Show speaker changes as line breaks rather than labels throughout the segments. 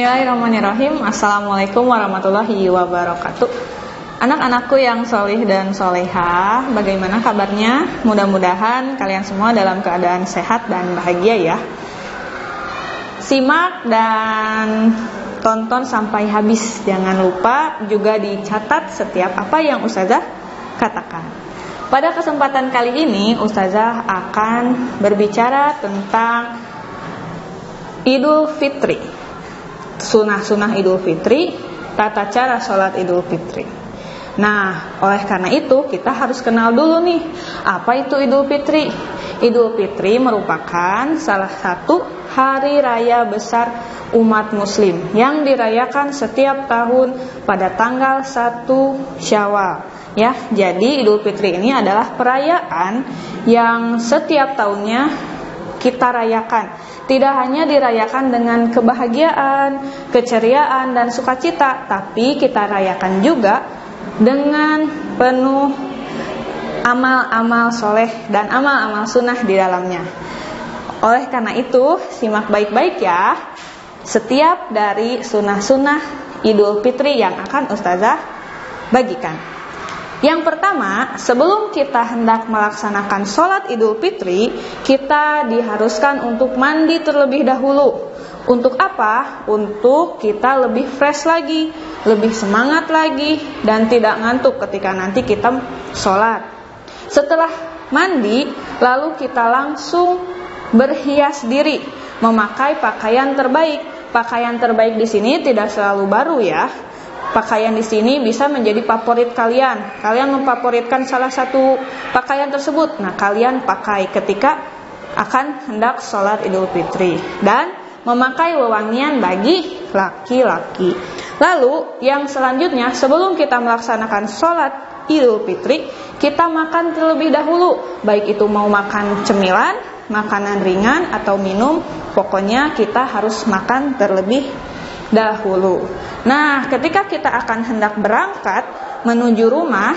Bismillahirrahmanirrahim. Assalamualaikum warahmatullahi wabarakatuh. Anak-anakku yang solih dan solehah, bagaimana kabarnya? Mudah-mudahan kalian semua dalam keadaan sehat dan bahagia ya. Simak dan tonton sampai habis. Jangan lupa juga dicatat setiap apa yang Ustazah katakan. Pada kesempatan kali ini Ustazah akan berbicara tentang Idul Fitri, sunah-sunah Idul Fitri, tata cara sholat Idul Fitri. Nah, oleh karena itu kita harus kenal dulu nih, apa itu Idul Fitri? Idul Fitri merupakan salah satu hari raya besar umat muslim yang dirayakan setiap tahun pada tanggal 1 Syawal. Ya, jadi Idul Fitri ini adalah perayaan yang setiap tahunnya kita rayakan. Tidak hanya dirayakan dengan kebahagiaan, keceriaan, dan sukacita, tapi kita rayakan juga dengan penuh amal-amal soleh dan amal-amal sunnah di dalamnya. Oleh karena itu, simak baik-baik ya setiap dari sunnah-sunnah Idul Fitri yang akan Ustazah bagikan. Yang pertama, sebelum kita hendak melaksanakan sholat Idul Fitri, kita diharuskan untuk mandi terlebih dahulu. Untuk apa? Untuk kita lebih fresh lagi, lebih semangat lagi, dan tidak ngantuk ketika nanti kita sholat. Setelah mandi, lalu kita langsung berhias diri, memakai pakaian terbaik. Pakaian terbaik di sini tidak selalu baru ya. Pakaian di sini bisa menjadi favorit kalian. Kalian memfavoritkan salah satu pakaian tersebut. Nah, kalian pakai ketika akan hendak sholat Idul Fitri. Dan memakai wewangian bagi laki-laki. Lalu, yang selanjutnya, sebelum kita melaksanakan sholat Idul Fitri, kita makan terlebih dahulu. Baik itu mau makan cemilan, makanan ringan, atau minum. Pokoknya kita harus makan terlebih dahulu. Nah, ketika kita akan hendak berangkat menuju rumah,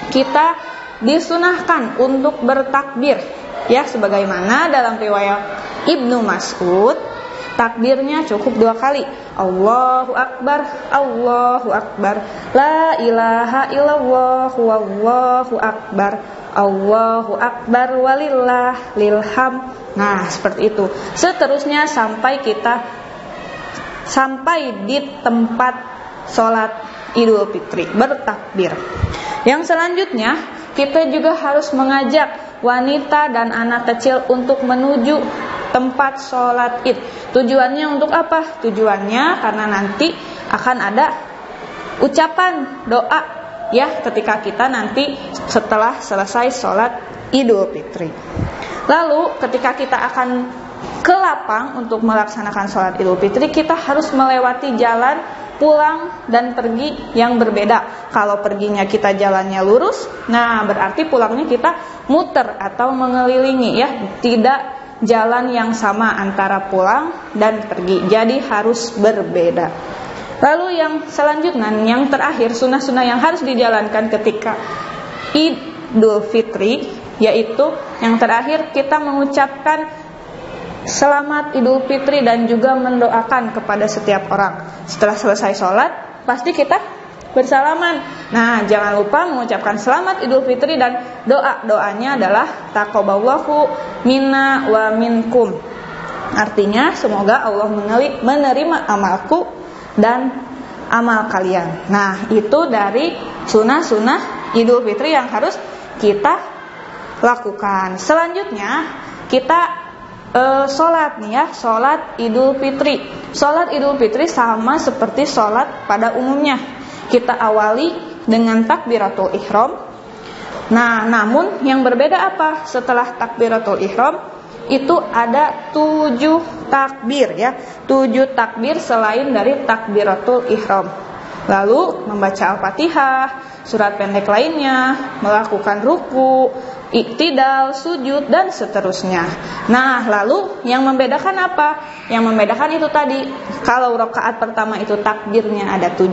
kita disunahkan untuk bertakbir. Ya, sebagaimana dalam riwayat Ibnu Mas'ud, takbirnya cukup 2 kali. Allahu Akbar, Allahu Akbar, la ilaha illallah, wallahu akbar, Allahu Akbar, walillah lilham. Nah, seperti itu. Seterusnya sampai di tempat sholat Idul Fitri, bertakbir. Yang selanjutnya, kita juga harus mengajak wanita dan anak kecil untuk menuju tempat sholat Id. Tujuannya untuk apa? Tujuannya karena nanti akan ada ucapan doa ya ketika kita nanti setelah selesai sholat Idul Fitri. Lalu ketika kita akan ke lapang untuk melaksanakan sholat Idul Fitri, kita harus melewati jalan pulang dan pergi yang berbeda. Kalau perginya kita jalannya lurus, nah berarti pulangnya kita muter atau mengelilingi ya, tidak jalan yang sama antara pulang dan pergi. Jadi harus berbeda. Lalu yang selanjutnya, yang terakhir, sunnah-sunnah yang harus dijalankan ketika Idul Fitri, yaitu yang terakhir kita mengucapkan selamat Idul Fitri dan juga mendoakan kepada setiap orang. Setelah selesai sholat, pasti kita bersalaman. Nah, jangan lupa mengucapkan selamat Idul Fitri dan doanya adalah taqabbalallahu minna wa minkum. Artinya semoga Allah menerima amalku dan amal kalian. Nah, itu dari sunnah-sunnah Idul Fitri yang harus kita lakukan. Selanjutnya kita sholat nih ya, sholat Idul Fitri. Sholat Idul Fitri sama seperti sholat pada umumnya. Kita awali dengan takbiratul ihram. Nah, namun yang berbeda apa? Setelah takbiratul ihram itu ada 7 takbir ya, 7 takbir selain dari takbiratul ihram. Lalu membaca Al-Fatihah, surat pendek lainnya, melakukan ruku, iktidal, sujud, dan seterusnya. Nah, lalu yang membedakan apa? Yang membedakan itu tadi, kalau rakaat pertama itu takbirnya ada 7.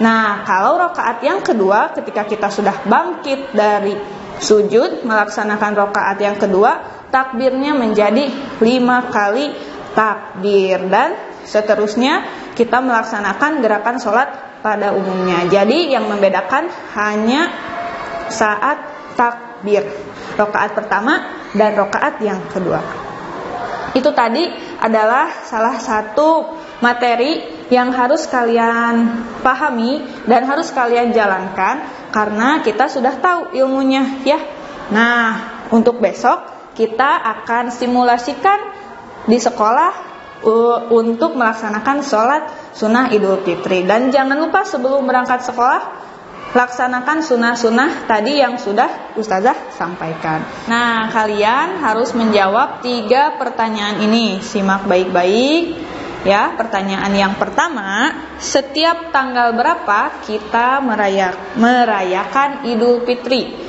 Nah, kalau rakaat yang kedua, ketika kita sudah bangkit dari sujud, melaksanakan rakaat yang kedua, takbirnya menjadi 5 kali takbir. Dan seterusnya kita melaksanakan gerakan sholat pada umumnya. Jadi yang membedakan hanya saat takbir, rakaat pertama dan rakaat yang kedua. Itu tadi adalah salah satu materi yang harus kalian pahami dan harus kalian jalankan karena kita sudah tahu ilmunya ya. Nah, untuk besok kita akan simulasikan di sekolah untuk melaksanakan sholat sunnah Idul Fitri. Dan jangan lupa sebelum berangkat sekolah laksanakan sunnah-sunnah tadi yang sudah Ustazah sampaikan. Nah, kalian harus menjawab 3 pertanyaan ini. Simak baik-baik ya. Pertanyaan yang pertama, setiap tanggal berapa kita merayakan Idul Fitri?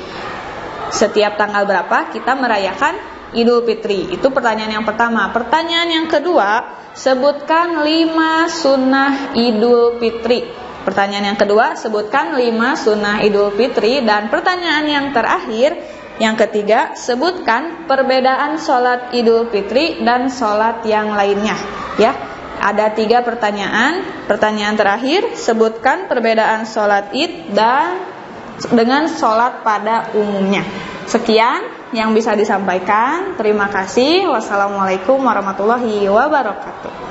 Setiap tanggal berapa kita merayakan Idul Fitri? Itu pertanyaan yang pertama. Pertanyaan yang kedua, sebutkan 5 sunnah Idul Fitri. Pertanyaan yang kedua, sebutkan 5 sunnah Idul Fitri. Dan pertanyaan yang terakhir, yang ketiga, sebutkan perbedaan sholat Idul Fitri dan sholat yang lainnya. Ya, ada 3 pertanyaan. Pertanyaan terakhir, sebutkan perbedaan sholat Id dan dengan sholat pada umumnya. Sekian yang bisa disampaikan. Terima kasih. Wassalamualaikum warahmatullahi wabarakatuh.